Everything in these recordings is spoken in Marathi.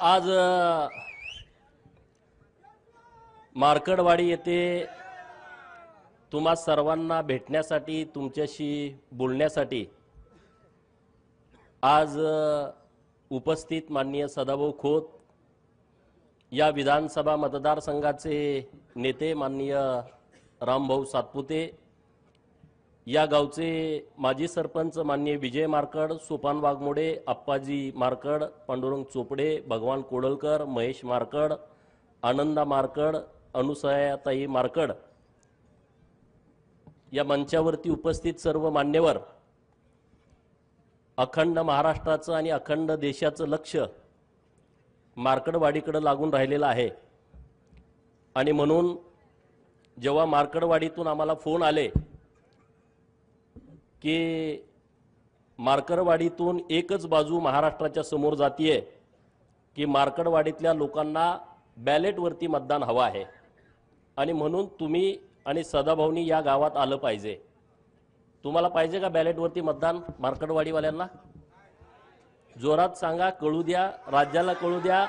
आज मार्कडवाडी येथे तुम्हा सर्वांना भेटण्यासाठी तुमच्याशी बोलण्यासाठी आज उपस्थित माननीय सदाभाऊ खोत या विधानसभा मतदारसंघाचे नेते माननीय रामभाऊ सातपुते, या गावचे माजी सरपंच माननीय विजय मारकड, सोपान वाघमोडे, अप्पाजी मारकड, पांडुरंग चोपडे, भगवान कोडलकर, महेश मारकड, आनंदा मारकड, अनुसयाताई मारकड, या मंचावरती उपस्थित सर्व मान्यवर, अखंड महाराष्ट्राचं आणि अखंड देशाचं लक्ष मार्कडवाडीकडे लागून राहिलेलं आहे। आणि म्हणून जेव्हा मार्कडवाडीतून आम्हाला फोन आले की मार्कडवाडीतून एकच बाजू महाराष्ट्राच्या समोर जातीये की मार्कडवाडीतल्या लोकांना बॅलेटवरती मतदान हवं आहे आणि म्हणून तुम्ही आणि सदाभाऊनी या गावात आलं पाहिजे। तुम्हाला पाहिजे का बॅलेटवरती मतदान? मार्कडवाडीवाल्यांना जोरात सांगा, कळू द्या, राज्याला कळू द्या।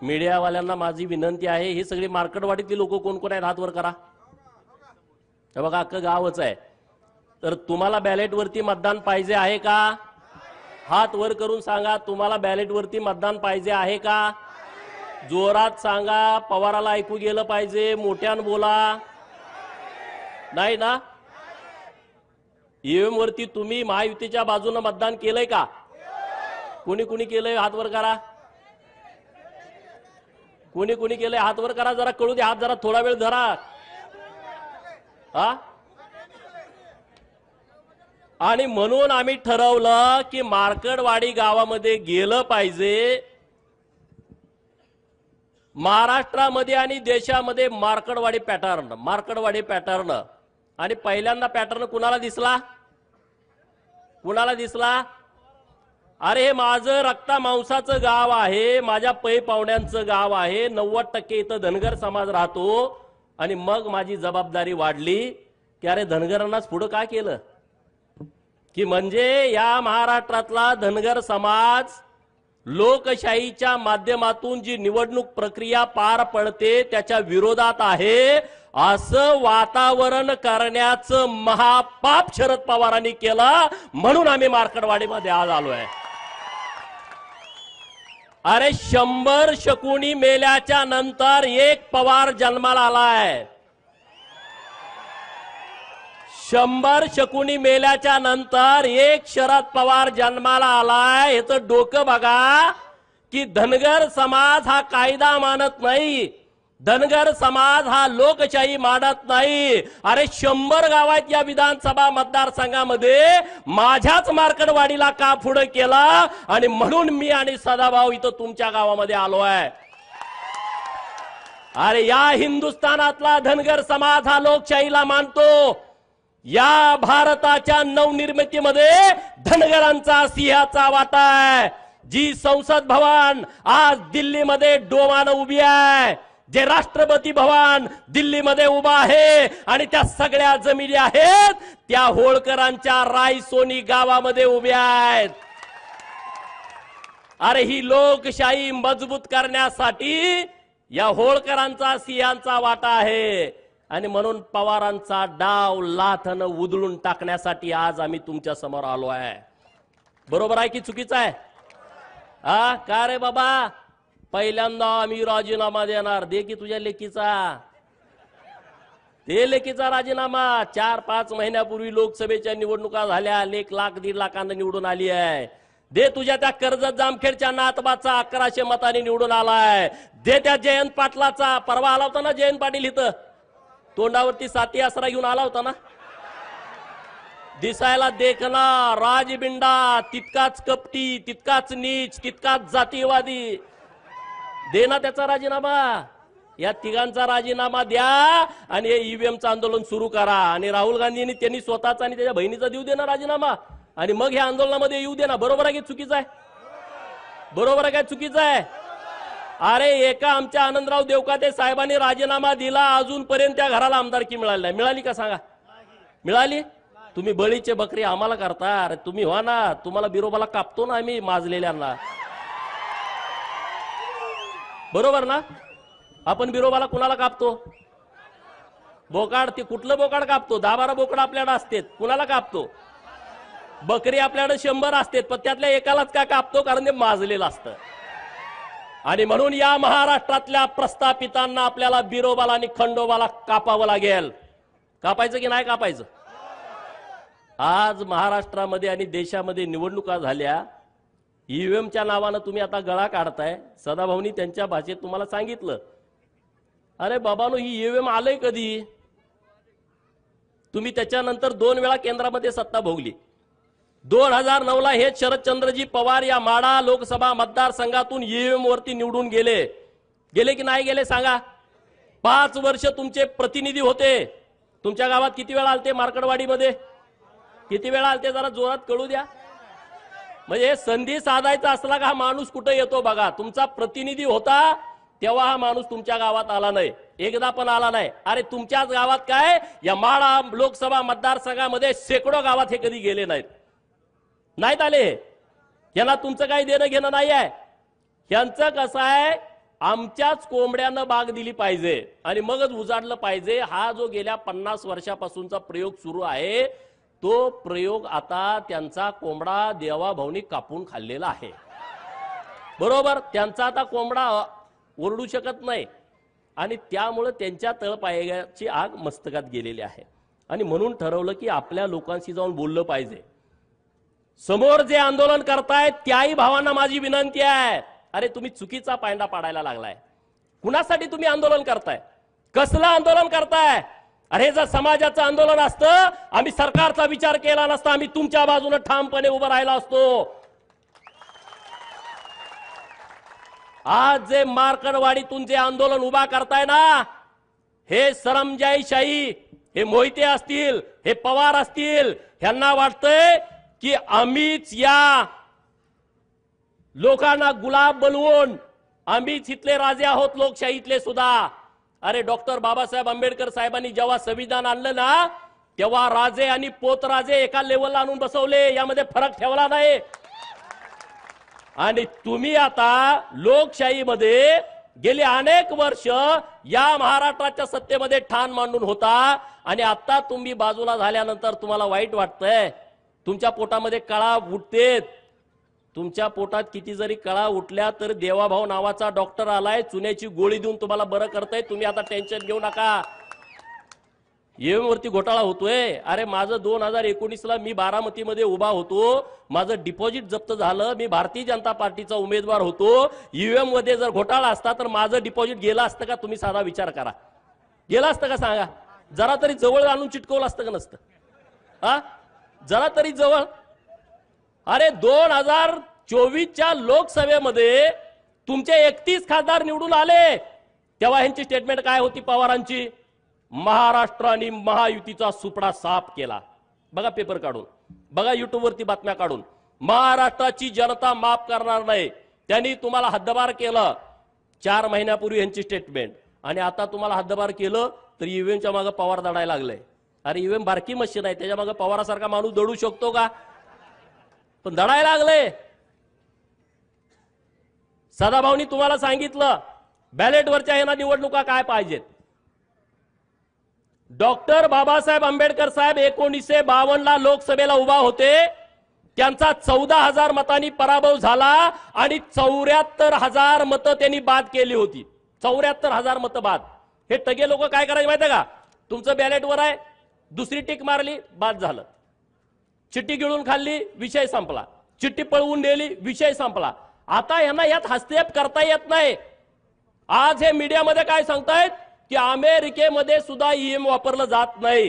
मीडियावाल्यांना माझी विनंती आहे, ही सगळी मार्कडवाडीतली लोक कोण कोण आहेत हात वर करा। हे बघा अख्खं गावच आहे। तर तुम्हाला बॅलेटवरती मतदान पाहिजे आहे का? हात वर करून सांगा, तुम्हाला बॅलेटवरती मतदान पाहिजे आहे का? जोरात सांगा, पवाराला ऐकू गेलं पाहिजे, मोठ्यानं बोला। नाही ना? ईव्हीएम वरती तुम्ही महायुतीच्या बाजूने मतदान केलंय का? कोणी कोणी केलंय हात वर करा। कोणी कोणी केलंय हात वर करा, जरा कळू दे, हात जरा थोडा वेळ धरा। हा, आणि म्हणून आम्ही ठरवलं की मार्कडवाडी गावामध्ये गेलं पाहिजे। महाराष्ट्रामध्ये आणि देशामध्ये मार्कडवाडी पॅटर्न आणि पहिल्यांदा पॅटर्न कुणाला दिसला? कुणाला दिसला? अरे हे माझं रक्ता मांसाचं गाव आहे, माझ्या पै पाहुण्यांचं गाव आहे, 90% इथं धनगर समाज राहतो। आणि मग माझी जबाबदारी वाढली की अरे धनगरांनाच पुढं का केलं, की म्हणजे या महाराष्ट्रातला धनगर समाज लोकशाहीच्या माध्यमातून जी निवडणूक प्रक्रिया पार पडते त्याच्या विरोधात आहे असं वातावरण करण्याचं महापाप शरद पवारांनी केलं। म्हणून आम्ही मार्कडवाडीमध्ये आज आलोय। अरे 100 शकुनी मेल्याच्या नंतर एक पवार जन्माला आलाय। 100 शकुनी मेल्याच्या नंतर एक शरद पवार जन्माला आलाय। याचं डोकं बघा की धनगर समाज हा कायदा मानत नाही, धनगर समाज हा लोकशाही मानत नाही। अरे 100 गावात या विधानसभा मतदारसंघामध्ये माझ्याच मार्कडवाडीला का पुढे केला? आणि म्हणून मी आणि सदाभाऊ इथं तुमच्या गावामध्ये आलोय। अरे या हिंदुस्थानातला धनगर समाज हा लोकशाहीला मानतो। या भारताच्या नवनिर्मितीमध्ये धनगरांचा सिंहाचा वाटा आहे। जी संसद भवन आज दिल्लीमध्ये डोमानं उभी आहे, जे राष्ट्रपती भवन दिल्लीमध्ये उभा आहे आणि त्या सगळ्या जमिनी आहेत त्या होळकरांच्या रायसोनी गावामध्ये उभ्या आहेत। अरे ही लोकशाही मजबूत करण्यासाठी या होळकरांचा सिंहाचा वाटा आहे आणि म्हणून पवारांचा डाव लाथानं उधळून टाकण्यासाठी आज आम्ही तुमच्या समोर आलो आहे। बरोबर आहे की चुकीचं आहे? हा का रे बाबा? पहिल्यांदा आम्ही राजीनामा देणार, दे की तुझ्या लेकीचा, ते लेकीचा राजीनामा। 4-5 महिन्यापूर्वी लोकसभेच्या निवडणुका झाल्या, 1 लाख 1.5 लाखांना निवडून आली आहे। दे तुझ्या त्या कर्जत जामखेडच्या नातबाचा 1100 मतांनी निवडून आलाय। दे त्या जयंत पाटलाचा, परवा आला होता ना जयंत पाटील इथं, तोंडावरती साथी आसरा घेऊन आला होता ना, दिसायला देखना राजबिंडा, तितकाच कपटी, तितकाच नीच, तितकाच जातीवादी। दे ना त्याचा राजीनामा, या तिघांचा राजीनामा द्या आणि ईव्हीएमचं आंदोलन सुरू करा। आणि राहुल गांधींनी त्यांनी स्वतःचा आणि त्याच्या बहिणीचा देऊ दे ना राजीनामा आणि मग या आंदोलनामध्ये येऊ दे ना। बरोबर आहे की चुकीचं आहे? बरोबर आहे काय चुकीचं आहे? अरे एका आमच्या आनंदराव देवकाते साहेबांनी राजीनामा दिला, अजूनपर्यंत त्या घराला आमदारकी मिळाली नाही। मिळाली का सांगा? मिळाली? तुम्ही बळीचे बकरी आम्हाला करता। अरे तुम्ही व्हा ना, तुम्हाला बिरोबाला कापतो ना आम्ही माजलेल्यांना। बरोबर ना? आपण बिरोबाला कुणाला कापतो? बोकाड. ते कुठलं बोकाड कापतो? 10-12 बोकड आपल्याकडे असतात, कुणाला कापतो? बकरी आपल्याकडे 100 असतात, पण त्यातल्या एकालाच का कापतो? कारण ते माजलेलं असतं. आणि म्हणून या महाराष्ट्रातल्या प्रस्थापितांना आपल्याला बिरोबाला आणि खंडोबाला कापावं लागेल. कापायचं की नाही कापायचं? आज महाराष्ट्रामध्ये आणि देशामध्ये निवडणुका झाल्या, ईव्हीएमच्या नावानं तुम्ही आता गळा काढताय. सदाभाऊनी त्यांच्या भाषेत तुम्हाला सांगितलं, अरे बाबांनो, ही ईव्हीएम आलंय कधी? तुम्ही त्याच्यानंतर 2 वेळा केंद्रामध्ये सत्ता भोगली. 2009ला हे शरदचंद्रजी पवार या माढा लोकसभा मतदारसंघातून ईव्हीएम वरती निवडून गेले की नाही गेले सांगा? 5 वर्ष तुमचे प्रतिनिधी होते. तुमच्या गावात किती वेळा आलते? मार्कडवाडीमध्ये किती वेळा आलते? जरा जोरात कळू द्या. म्हणजे संधी साधायचा असला का हा माणूस कुठे येतो बघा. तुमचा प्रतिनिधी होता तेव्हा हा माणूस तुमच्या गावात आला नाही, एकदा पण आला नाही. अरे तुमच्याच गावात काय, या माढा लोकसभा मतदारसंघामध्ये शेकडो गावात हे कधी गेले नाहीत आले. यांना तुमचं काही देणं घेणं नाही आहे. यांचं कसं आहे, आमच्याच कोंबड्यानं बाग दिली पाहिजे आणि मगच उजाडलं पाहिजे. हा जो गेल्या 50 वर्षापासूनचा प्रयोग सुरू आहे, तो प्रयोग आता त्यांचा कोंबडा देवाभाऊनी कापून खाल्लेला आहे. बरोबर? त्यांचा आता कोंबडा ओरडू शकत नाही आणि त्यामुळे त्यांच्या तळपायाची आग मस्तकात गेलेली आहे. आणि म्हणून ठरवलं की आपल्या लोकांशी जाऊन बोललं पाहिजे. समोर जे आंदोलन करतायत त्याही भावांना माझी विनंती आहे, अरे तुम्ही चुकीचा पायंडा पाडायला लागलाय. कुणासाठी तुम्ही आंदोलन करताय? कसलं आंदोलन करताय? अरे जर समाजाचं आंदोलन असतं, आम्ही सरकारचा विचार केला नसता, आम्ही तुमच्या बाजूने ठामपणे उभं राहिला असतो. आज जे मार्कडवाडीतून जे आंदोलन उभा करताय ना, हे सरंजाईशाही, हे मोहिते असतील, हे पवार असतील, ह्यांना वाटतंय की आम्हीच या लोकांना गुलाब बनवून आम्हीच इथले राजे आहोत लोकशाहीतले सुद्धा. अरे डॉक्टर बाबासाहेब आंबेडकर साहेबांनी जेव्हा संविधान आणलं ना, तेव्हा राजे आणि पोतराजे एका लेवलला आणून बसवले, यामध्ये फरक ठेवला नाही. आणि तुम्ही आता लोकशाहीमध्ये गेले अनेक वर्ष या महाराष्ट्राच्या सत्तेमध्ये ठाण मांडून होता आणि आता तुम्ही बाजूला झाल्यानंतर तुम्हाला वाईट वाटतंय. तुमच्या पोटामध्ये कळा उठतेत. तुमच्या पोटात किती जरी कळा उठल्या तर देवाभाऊ नावाचा डॉक्टर आलाय, चुन्याची गोळी देऊन तुम्हाला बरं करताय. तुम्ही आता टेन्शन घेऊ नका. ईव्हीएमवरती घोटाळा होतोय. अरे माझं 2019ला मी बारामतीमध्ये उभा होतो, माझं डिपॉझिट जप्त झालं, मी भारतीय जनता पार्टीचा उमेदवार होतो. ईव्हीएम मध्ये जर घोटाळा असता तर माझं डिपॉझिट गेलं असतं का? तुम्ही साधा विचार करा. गेलं असतं का सांगा? जरा तरी जवळ आणून चिटकवलं असतं का नसतं? हा, जरा तरी जवळ. अरे 2024च्या लोकसभेमध्ये तुमचे 31 खासदार निवडून आले, तेव्हा ह्यांची स्टेटमेंट काय होती पवारांची? महाराष्ट्राने महायुतीचा सुपडा साफ केला. बघा पेपर काढून, बघा युट्यूब वरती बातम्या काढून. महाराष्ट्राची जनता माफ करणार नाही, त्यांनी तुम्हाला हद्दपार केलं. 4 महिन्यापूर्वी यांची स्टेटमेंट. आणि आता तुम्हाला हद्दपार केलं तर ईव्हीएमच्या मागे पवार दडायला लागले. अरे ईव्हीएम बारकी मशीन आहे, त्याच्या मागे पवारासारखा माणूस दडू शकतो का? पण दडायला लागले. सदाभाऊनी तुम्हाला सांगितलं बॅलेटवरच्या ह्यांना निवडणुका काय पाहिजेत. डॉक्टर बाबासाहेब आंबेडकर साहेब 1952ला लोकसभेला उभा होते, त्यांचा 14,000 मतांनी पराभव झाला आणि 74,000 मतं त्यांनी बाद केली होती. 74,000 मतं बाद. हे टगे लोक काय करायचे माहिती का? तुमचं बॅलेटवर आहे, दुसरी टिक मारली, बाद झालं. चिठ्ठी गिळून खाल्ली, विषय संपला. चिठ्ठी पळवून नेली, विषय संपला. आता यांना यात हस्तक्षेप करता येत नाही. आज हे मीडियामध्ये काय सांगतायत की अमेरिकेमध्ये सुद्धा ईव्हीएम वापरलं जात नाही.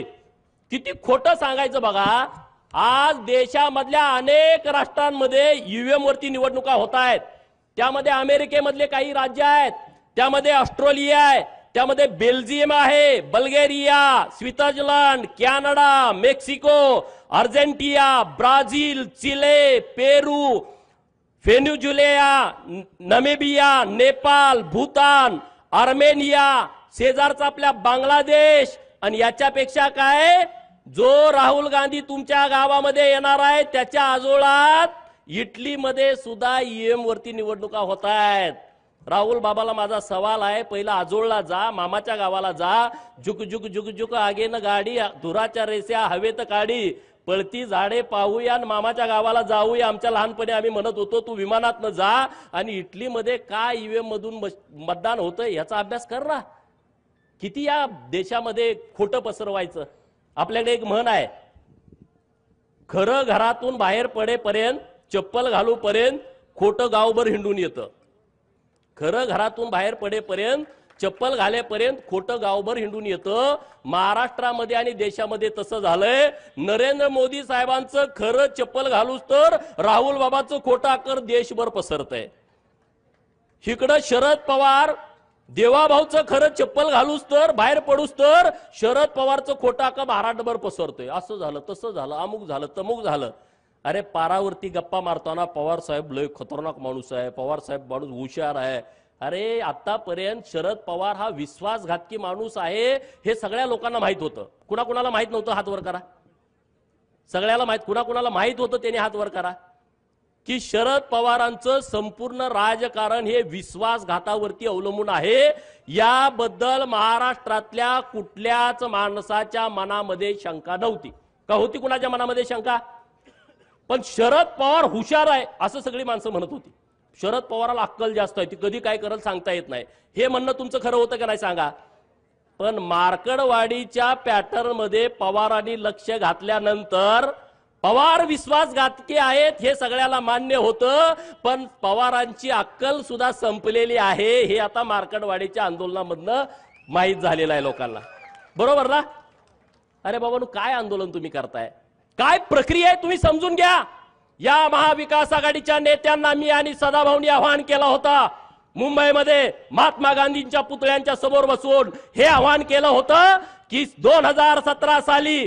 किती खोटं सांगायचं बघा. आज देशामधल्या अनेक राष्ट्रांमध्ये ईव्हीएम वरती निवडणुका होत आहेत. त्यामध्ये अमेरिकेमधले काही राज्य आहेत, त्यामध्ये ऑस्ट्रेलिया आहे, त्यामध्ये बेल्जियम आहे, Bulgaria, Switzerland, Canada, Mexico, Argentina, Brazil, Chile, Peru, Venezuela, Namibia, Nepal, Bhutan, Armenia, शेजारचा आपल्या बांगलादेश. आणि याच्यापेक्षा काय, जो राहुल गांधी तुमच्या गावामध्ये येणार आहे त्याच्या आजोळात इटलीमध्ये सुद्धा ईव्हीएम वरती निवडणुका होत आहेत. राहुल बाबाला माझा सवाल आहे, पहिला आजोळला जा, मामाच्या गावाला जा, जुक जुक जुक जुक आगेन गाडी, धुराच्या रेस्या हवेत काढी, पळती झाडे पाहूया आणि मामाच्या गावाला जाऊया. आमच्या लहानपणी आम्ही म्हणत होतो तू विमानातनं जा आणि इटलीमध्ये काय ईव्हीएम मधून मतदान होतं याचा अभ्यास कर ना. किती या देशामध्ये खोटं पसरवायचं. आपल्याकडे एक म्हण आहे, खरं घरातून बाहेर पडेपर्यंत, चप्पल घालूपर्यंत खोटं गावभर हिंडून येतं. खरं घरातून बाहेर पडेपर्यंत, चप्पल घालेपर्यंत खोटं गावभर हिंडून येतं. महाराष्ट्रामध्ये आणि देशामध्ये तसं झालंय. नरेंद्र मोदी साहेबांचं खरं चप्पल घालूच तर राहुल बाबाचं खोटं अकर देशभर पसरतंय. इकडं शरद पवार देवाभाऊचं खरं चप्पल घालूच तर, बाहेर पडूच तर शरद पवारचं खोटं अकर महाराष्ट्रभर पसरतोय. असं झालं, तसं झालं, अमुक झालं, तमुक झालं. अरे पारावरती गप्पा मारताना पवार साहेब लय खतरनाक माणूस आहे, पवार साहेब माणूस हुशार आहे. अरे आतापर्यंत शरद पवार हा विश्वासघातकी माणूस आहे हे सगळ्या लोकांना माहित होतं. कुणाकुणाला माहित नव्हतं हात वर करा. सगळ्याला माहित, कुणाकुणाला माहित होतं त्याने हात वर करा की शरद पवारांचं संपूर्ण राजकारण हे विश्वासघातावरती अवलंबून आहे. याबद्दल महाराष्ट्रातल्या कुठल्याच माणसाच्या मनामध्ये शंका नव्हती. का होती कुणाच्या मनामध्ये शंका? पण शरद पवार हुशार आहे असं सगळी माणसं म्हणत होती. शरद पवाराला अक्कल जास्त आहे, ती कधी काय करेल सांगता येत नाही. हे म्हणणं तुमचं खरं होतं का नाही सांगा. पण मार्कडवाडीच्या पॅटर्न मध्ये पवारांनी लक्ष घातल्यानंतर पवार विश्वासघातकी आहेत हे सगळ्याला मान्य होतं. पण पवारांची अक्कल सुद्धा संपलेली आहे हे आता मार्कडवाडीच्या आंदोलनामधनं माहीत झालेलं आहे लोकांना. बरोबर ना? अरे बाबांनो, काय आंदोलन तुम्ही करताय, काय प्रक्रिया आहे तुम्ही समजून घ्या. या महाविकास आघाडीच्या नेत्यांना मी आणि सदाभाऊंनी आवाहन केलं होतं. मुंबईमध्ये महात्मा गांधींच्या पुतळ्यांच्या समोर बसून हे आवाहन केलं होतं की 2017 साली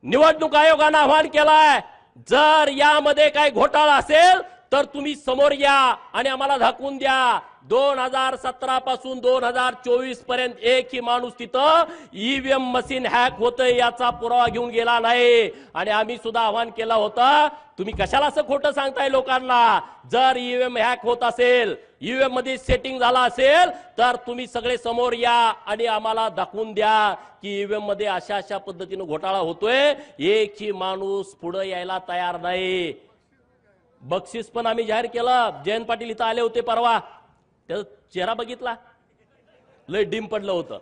निवडणूक आयोगानं आवाहन केलाय, जर यामध्ये काही घोटाळा असेल तर तुम्ही समोर या आणि आम्हाला दाखवून द्या. 2017 पासून 2024 पर्यंत एकही माणूस तिथं ईव्हीएम मशीन हॅक होतंय याचा पुरावा घेऊन गेला नाही. आणि आम्ही सुद्धा आवाहन केलं होतं, तुम्ही कशाला असं खोटं सांगताय लोकांना. जर ईव्हीएम हॅक होत असेल, ईव्हीएम मध्ये सेटिंग झाला असेल तर तुम्ही सगळे समोर या आणि आम्हाला दाखवून द्या की ईव्हीएम मध्ये अशा अशा पद्धतीने घोटाळा होतोय. एकही माणूस पुढे यायला तयार नाही. बक्षीस पण आम्ही जाहीर केलं. जयंत पाटील इथं आले होते परवा, त्याचा चेहरा बघितला, लय डिम पडलं होतं.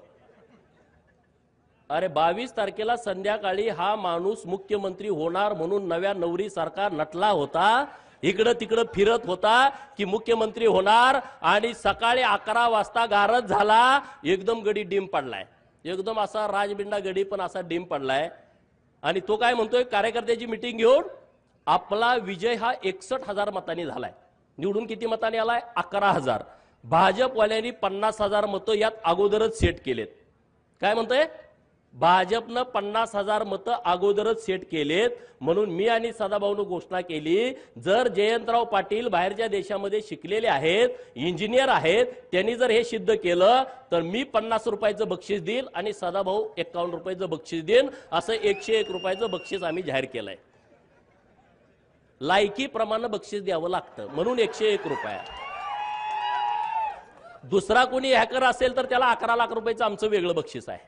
अरे 22 तारखेला संध्याकाळी हा माणूस मुख्यमंत्री होणार म्हणून नव्या नवरी सरकार नटला होता, इकडं तिकडं फिरत होता की मुख्यमंत्री होणार. आणि सकाळी 11 वाजता गारज झाला, एकदम गडी डिम पडलाय. एकदम असा राजबिंडा गडी पण असा डिम पडलाय. आणि तो काय म्हणतोय, कार्यकर्त्याची मिटिंग घेऊन आपला विजय हा 61,000 मतांनी झालाय. निवडून किती मतांनी आलाय? 11,000. भाजपवाल्यांनी 50,000 मतं यात अगोदरच सेट केलेत. काय म्हणतोय? भाजपनं 50,000 मतं अगोदरच सेट केलेत. म्हणून मी आणि सदाभाऊनं घोषणा केली, जर जयंतराव पाटील बाहेरच्या देशामध्ये शिकलेले आहेत, इंजिनियर आहेत, त्यांनी जर हे सिद्ध केलं तर मी 50 रुपयाचं बक्षीस देईल आणि सदाभाऊ 51 रुपयाचं बक्षीस देईन. असं 101 रुपयाचं बक्षीस आम्ही जाहीर केलंय. लायकीप्रमाणे बक्षीस द्यावं लागतं म्हणून 101 रुपये. दुसरा कोणी हॅकर असेल तर त्याला 11 लाख रुपयाचं आमचं वेगळं बक्षीस आहे.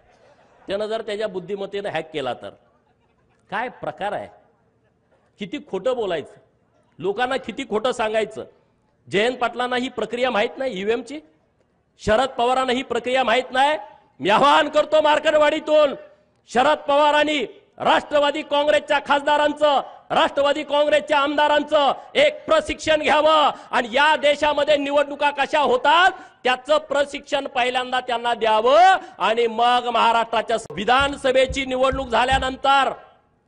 त्यानं जर त्याच्या बुद्धिमत्तेने हॅक केला तर काय प्रकार आहे. किती खोटं बोलायचं, लोकांना किती खोटं सांगायचं. जयंत पाटलांना ही प्रक्रिया माहित नाही ईव्हीएमची, शरद पवारांना ही प्रक्रिया माहित नाही. मी आवाहन करतो मार्कडवाडीतून शरद पवारांनी राष्ट्रवादी काँग्रेसच्या खासदारांचं, राष्ट्रवादी काँग्रेसच्या आमदारांचं एक प्रशिक्षण घ्यावं आणि या देशामध्ये निवडणुका कशा होतात त्याचं प्रशिक्षण पहिल्यांदा त्यांना द्यावं. आणि मग महाराष्ट्राच्या विधानसभेची निवडणूक झाल्यानंतर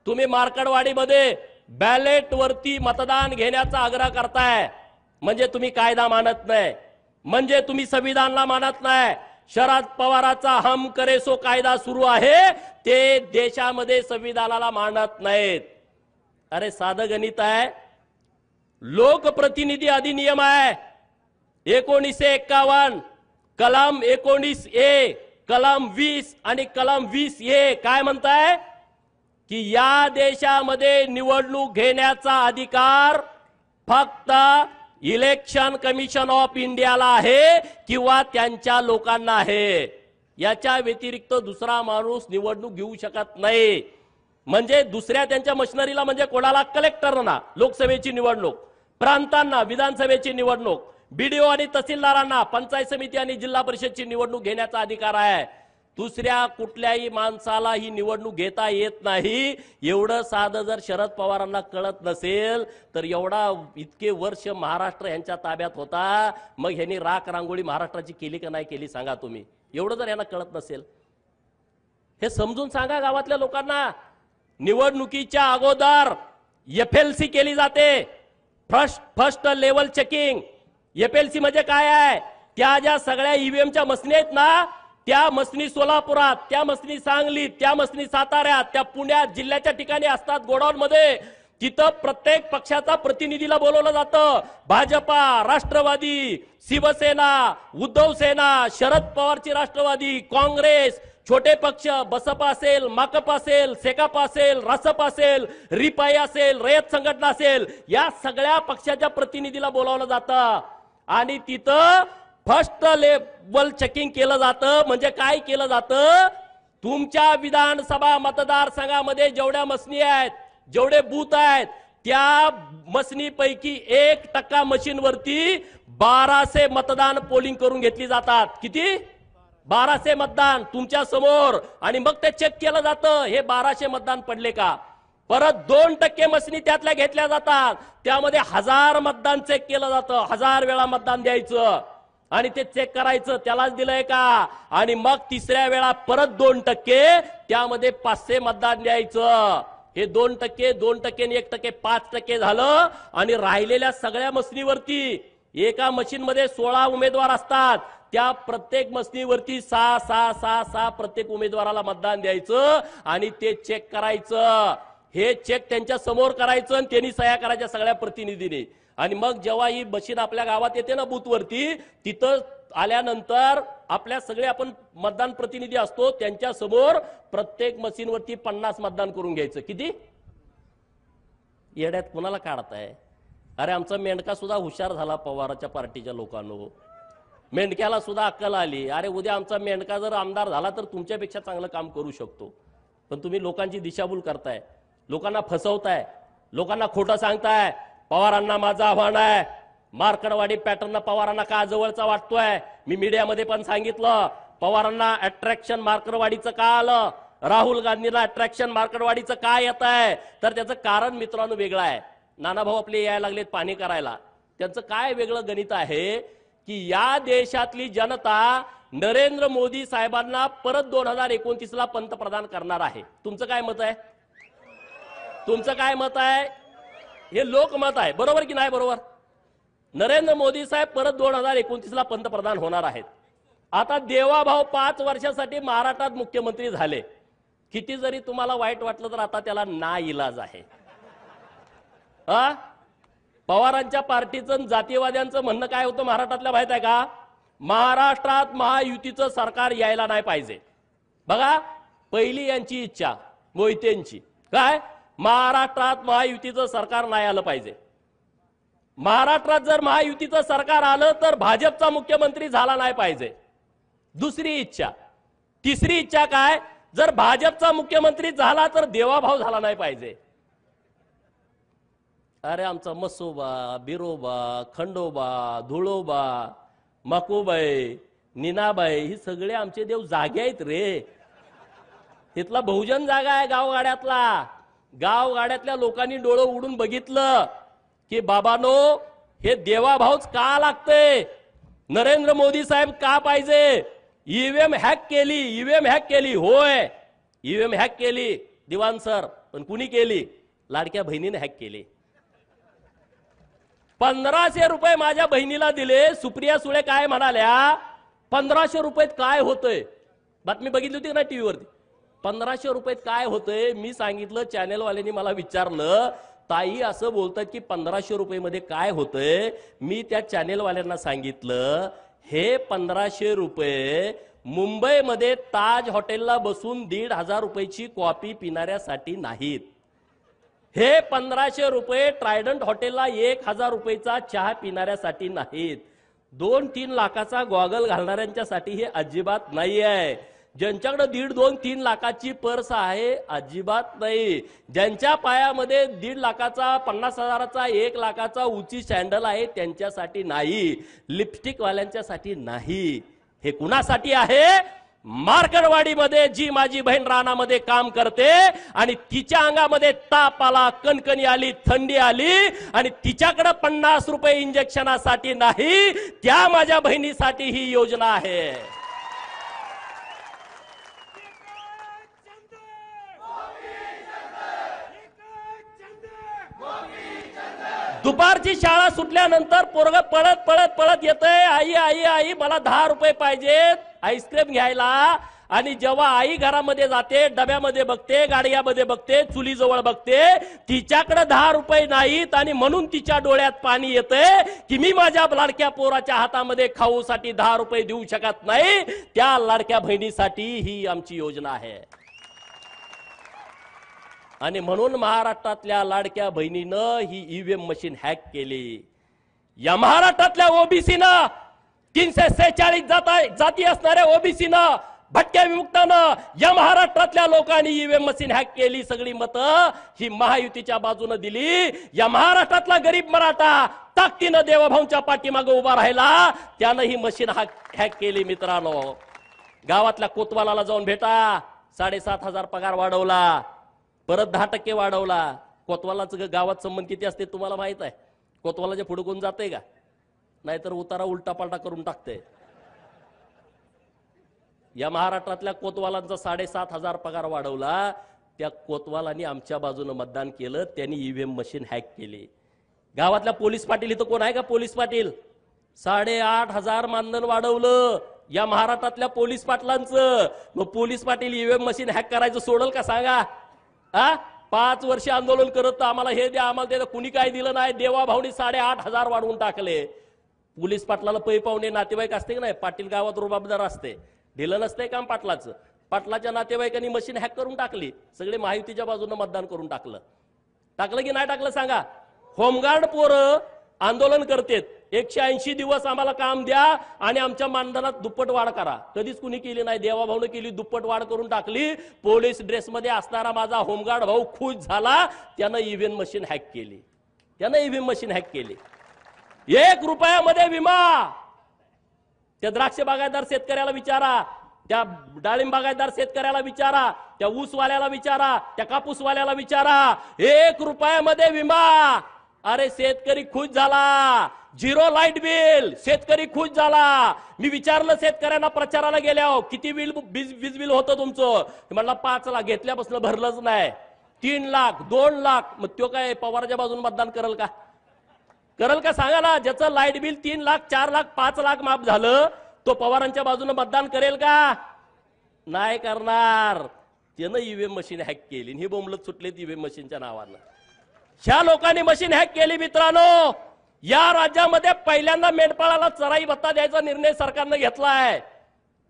तुम्ही मार्कडवाडीमध्ये बॅलेट वरती मतदान घेण्याचा आग्रह करताय म्हणजे तुम्ही कायदा मानत नाही, म्हणजे तुम्ही संविधानाला मानत नाही. शरद पवाराचा हम करे सो कायदा सुरू आहे, ते देशामध्ये संविधानाला मानत नाहीत. अरे साधं गणित आहे. लोकप्रतिनिधी अधिनियम आहे 1951, कलम 19A, कलम 20 आणि कलम 20A काय म्हणताय की या देशामध्ये निवडणूक घेण्याचा अधिकार फक्त इलेक्शन कमिशन ऑफ इंडियाला आहे किंवा त्यांच्या लोकांना आहे. याच्या व्यतिरिक्त दुसरा माणूस निवडणूक घेऊ शकत नाही. म्हणजे दुसऱ्या त्यांच्या मशिनरीला म्हणजे कोणाला? कलेक्टरना लोकसभेची निवडणूक, प्रांतांना विधानसभेची निवडणूक, बीडीओ आणि तहसीलदारांना पंचायत समिती आणि जिल्हा परिषदची निवडणूक घेण्याचा अधिकार आहे. दुसऱ्या कुठल्याही माणसाला ही निवडणूक घेता येत नाही. एवढं साधं जर शरद पवारांना कळत नसेल तर एवढा इतके वर्ष महाराष्ट्र यांच्या ताब्यात होता, मग ह्यांनी राख रांगोळी महाराष्ट्राची केली का नाही केली सांगा तुम्ही. एवढं जर यांना कळत नसेल हे समजून सांगा गावातल्या लोकांना. निवडणुकीच्या अगोदर एफएलसी केली जाते, फर्स्ट लेवल चेकिंग. एफएलसी म्हणजे काय आहे? त्या ज्या सगळ्या ईव्हीएमच्या मशीन आहेत ना, त्या मसनी सोलापुरात, त्या मसनी सांगलीत, त्या मसनी साताऱ्यात, त्या पुण्यात जिल्ह्याच्या ठिकाणी असतात गोडाऊन मध्ये. तिथं प्रत्येक पक्षाचा प्रतिनिधीला बोलवलं जातं. भाजपा, राष्ट्रवादी, शिवसेना, उद्धव सेना, शरद पवारची राष्ट्रवादी, काँग्रेस, छोटे पक्ष, बसपा असेल, माकप असेल, सेकाप असेल, रासप असेल, रिपाई असेल, रयत संघटना असेल, या सगळ्या पक्षाच्या प्रतिनिधीला बोलावलं जातं आणि तिथं फर्स्ट लेवल चेकिंग केलं जातं. म्हणजे काय केलं जातं? तुमच्या विधानसभा मतदारसंघामध्ये जेवढ्या मसनी आहेत, जेवढे बूथ आहेत, त्या मसनीपैकी 1% मशीनवरती 1200 मतदान पोलिंग करून घेतली जातात. किती? 1200 मतदान तुमच्या समोर. आणि मग ते चेक केलं जातं हे 1200 मतदान पडले का. परत 2% मसनी त्यातल्या घेतल्या जातात, त्यामध्ये 1000 मतदान चेक केलं जातं. 1000 वेळा मतदान द्यायचं आणि ते चेक करायचं त्यालाच दिलंय का. आणि मग तिसऱ्या वेळा परत 2%, त्यामध्ये 500 मतदान द्यायचं. हे 2%, 2% आणि 1%, 5% झालं. आणि राहिलेल्या सगळ्या मसनीवरती एका मशीन मध्ये 16 उमेदवार असतात, त्या प्रत्येक मसनीवरती 6 प्रत्येक उमेदवाराला मतदान द्यायचं आणि ते चेक करायचं. हे चेक त्यांच्या समोर करायचं आणि त्यांनी सह्या करायच्या सगळ्या प्रतिनिधींनी. आणि मग जेव्हा ही मशीन आपल्या गावात येते ना बूथवरती, तिथं आल्यानंतर आपल्या सगळे आपण मतदान प्रतिनिधी असतो, त्यांच्या समोर प्रत्येक मशीनवरती 50 मतदान करून घ्यायचं. किती? येड्यात कोणाला काढताय? अरे आमचा मेंढका सुद्धा हुशार झाला पवाराच्या पार्टीच्या लोकांनो. मेंढक्याला सुद्धा अक्कल आली. अरे उद्या आमचा मेंढका जर आमदार झाला तर तुमच्यापेक्षा चांगलं काम करू शकतो. पण तुम्ही लोकांची दिशाभूल करताय, लोकांना फसवताय, लोकांना खोटं सांगताय. पवारांना माझं आव्हान आहे, मार्कडवाडी पॅटर्न पवारांना का जवळचा वाटतोय? मी मीडियामध्ये पण सांगितलं. पवारांना अट्रॅक्शन मार्कडवाडीचं का आलं, राहुल गांधींना अट्रॅक्शन मार्कडवाडीचं का येत आहे, तर त्याचं कारण मित्रांनो वेगळं आहे. नानाभाऊ आपले यायला लागलेत पाणी करायला. त्यांचं काय वेगळं गणित आहे की या देशातली जनता नरेंद्र मोदी साहेबांना परत 2029ला पंतप्रधान करणार आहे. तुमचं काय मत आहे? तुमचं काय मत आहे? हे लोकमत आहे, बरोबर की नाही बरोबर? नरेंद्र मोदी साहेब परत 2029ला पंतप्रधान होणार आहेत. आता देवाभाऊ 5 वर्षासाठी महाराष्ट्रात मुख्यमंत्री झाले. किती जरी तुम्हाला वाईट वाटलं तर आता त्याला नाइलाज आहे. पवारांच्या पार्टीचं जातीवाद्यांचं म्हणणं काय होतं महाराष्ट्रातल्या माहित आहे का? महाराष्ट्रात महायुतीचं सरकार यायला नाही पाहिजे. बघा पहिली यांची इच्छा मोहितेंची काय, महाराष्ट्रात महायुतीचं सरकार नाही आलं पाहिजे. महाराष्ट्रात जर महायुतीचं सरकार आलं तर भाजपचा मुख्यमंत्री झाला नाही पाहिजे. दुसरी इच्छा. तिसरी इच्छा काय, जर भाजपचा मुख्यमंत्री झाला तर देवाभाऊ झाला नाही पाहिजे. अरे आमचा मसोबा, बिरोबा, खंडोबा, धुळोबा, मकुबाई, नीनाबाई ही सगळे आमचे देव जागे आहेत रे. तिथला बहुजन जागा आहे गावगाड्यातला. गावगाड्यातल्या लोकांनी डोळं उडून बघितलं की बाबानो हे देवाभाऊच का लागते, नरेंद्र मोदी साहेब का पाहिजे. ईव्हीएम हॅक केली, ईव्हीएम हॅक केली. होय ईव्हीएम हॅक केली दिवाण सर, पण कुणी केली? लाडक्या बहिणीने हॅक केली. 1500 रुपये माझ्या बहिणीला दिले. सुप्रिया सुळे काय म्हणाल्या, 1500 रुपयात काय होतंय? बातमी बघितली होती ना टीव्हीवरती. 1500 रुपयात काय होतंय? मी सांगितलं, चॅनेलवाल्यांनी मला विचारलं ताई असं बोलतात की 1500 रुपये काय होतंय. मी त्या चॅनेलवाल्यांना सांगितलं हे 1500 रुपये मुंबईमध्ये ताज हॉटेलला बसून 1500 रुपयाची कॉफी पिणाऱ्यासाठी नाहीत. हे 1500 रुपये ट्रायडंट हॉटेलला 1000 रुपयेचा चहा पिणाऱ्यासाठी नाहीत, 2-3 लाखाचा गॉगल घालणाऱ्यांच्यासाठी हे अजिबात नाही आहे. ज्यांच्याकडे 1.5-2-3 लाखाची पर्स आहे अजिबात नाही. ज्यांच्या पायामध्ये 1.5 लाखाचा 50,000चा 1 लाखाचा उंची सॅन्डल आहे त्यांच्यासाठी नाही, लिपस्टिक वाल्यांच्यासाठी नाही. हे कुणासाठी आहे? मार्कडवाडीमध्ये जी माझी बहीण रानामध्ये काम करते आणि तिच्या अंगामध्ये ताप आला, कणकणी आली, थंडी आली आणि तिच्याकडे 50 रुपये इंजेक्शनासाठी नाही, त्या माझ्या बहिणीसाठी ही योजना आहे. दुपारची शाळा सुटल्यानंतर पोरग पळत पळत पळत येतंय, आई आई आई मला 10 रुपये पाहिजेत आईस्क्रीम घ्यायला. आणि जेव्हा आई घरामध्ये जाते, डब्यामध्ये बघते, गाडग्यामध्ये बघते, चुलीजवळ बघते, तिच्याकडे 10 रुपये नाहीत आणि म्हणून तिच्या डोळ्यात पाणी येतंय की मी माझ्या लाडक्या पोराच्या हातामध्ये खाऊसाठी 10 रुपये देऊ शकत नाही. त्या लाडक्या बहिणीसाठी ही आमची योजना आहे. आणि म्हणून महाराष्ट्रातल्या लाडक्या बहिणीनं ही ईव्हीएम मशीन हॅक केली. या महाराष्ट्रातल्या ओबीसीनं 346 जाती असणाऱ्या ओबीसीनं, भटक्या विमुक्तानं, या महाराष्ट्रातल्या लोकांनी ईव्हीएम मशीन हॅक केली. सगळी मतं ही महायुतीच्या बाजूने दिली. या महाराष्ट्रातला गरीब मराठा ताकदीनं देवाभाऊंच्या पाठीमागे उभा राहिला, त्यानं ही मशीन हॅक केली. मित्रांनो, गावातल्या कोतवालाला जाऊन भेटा, 7,500 पगार वाढवला, परत 10% वाढवला. कोतवालाचं गावात संबंध किती असते तुम्हाला माहित आहे? कोतवालाच्या पुढे कोण जाते का? नाहीतर उतारा उलटा पालटा करून टाकते. या महाराष्ट्रातल्या कोतवालांचा 7,500 पगार वाढवला. त्या कोतवालांनी आमच्या बाजूने मतदान केलं, त्यांनी ईव्हीएम मशीन हॅक केली. गावातल्या पोलीस पाटील इथं कोण आहे का? पोलीस पाटील 8,500 मानधन वाढवलं या महाराष्ट्रातल्या पोलीस पाटलांचं. मग police Patil EVM machine hack करायचं सोडल का सांगा? 5 वर्ष आंदोलन करत आम्हाला हे द्या, आम्हाला ते द्या, कुणी काय दिलं नाही. देवाभाऊनी 8,500 वाढवून टाकले. पोलीस पाटलाला पै पाहुणे नातेवाईक असते की नाही? पाटील गावात रुबाबदार असते, दिलं नसतंय काम पाटलाचं. पाटलाच्या नातेवाईकांनी मशीन हॅक करून टाकली. सगळे महायुतीच्या बाजूने मतदान करून टाकलं की नाही टाकलं सांगा? होमगार्ड पोरं आंदोलन करतेत, 180 दिवस आम्हाला काम द्या आणि आमच्या मानधनात दुप्पट वाढ करा. कधीच कुणी केली नाही. देवाभाऊने केली, दुप्पट वाढ करून टाकली. पोलीस ड्रेसमध्ये असणारा माझा होमगार्ड भाऊ खुश झाला, त्यानं ईव्हीएम मशीन हॅक केली. 1 रुपयामध्ये विमा. त्या द्राक्ष बागायतदार शेतकऱ्याला विचारा, त्या डाळिंब बागायतदार शेतकऱ्याला विचारा, त्या ऊसवाल्याला विचारा, त्या कापूसवाल्याला विचारा, 1 रुपयामध्ये विमा. अरे शेतकरी खुश झाला. 0 लाईट बिल, शेतकरी खुश झाला. मी विचारलं शेतकऱ्यांना प्रचाराला गेल्यावर, किती वीज बिल होतं तुमचं? म्हणला 5 लाख. घेतल्यापासून भरलंच नाही. 3 लाख, 2 लाख. मग तो काय पवारच्या बाजून मतदान करेल का सांगा ना? ज्याचं लाईट बिल 3 लाख, 4 लाख, 5 लाख माफ झालं, तो पवारांच्या बाजूने मतदान करेल का? नाही करणार. त्यानं ईव्हीएम मशीन हॅक केली. ही बोंबलत सुटले ईव्हीएम मशीनच्या नावानं. ह्या लोकांनी मशीन हॅक केली. मित्रांनो, या राज्यामध्ये पहिल्यांदा मेंढपाळाला चराई भत्ता द्यायचा निर्णय सरकारनं घेतलाय.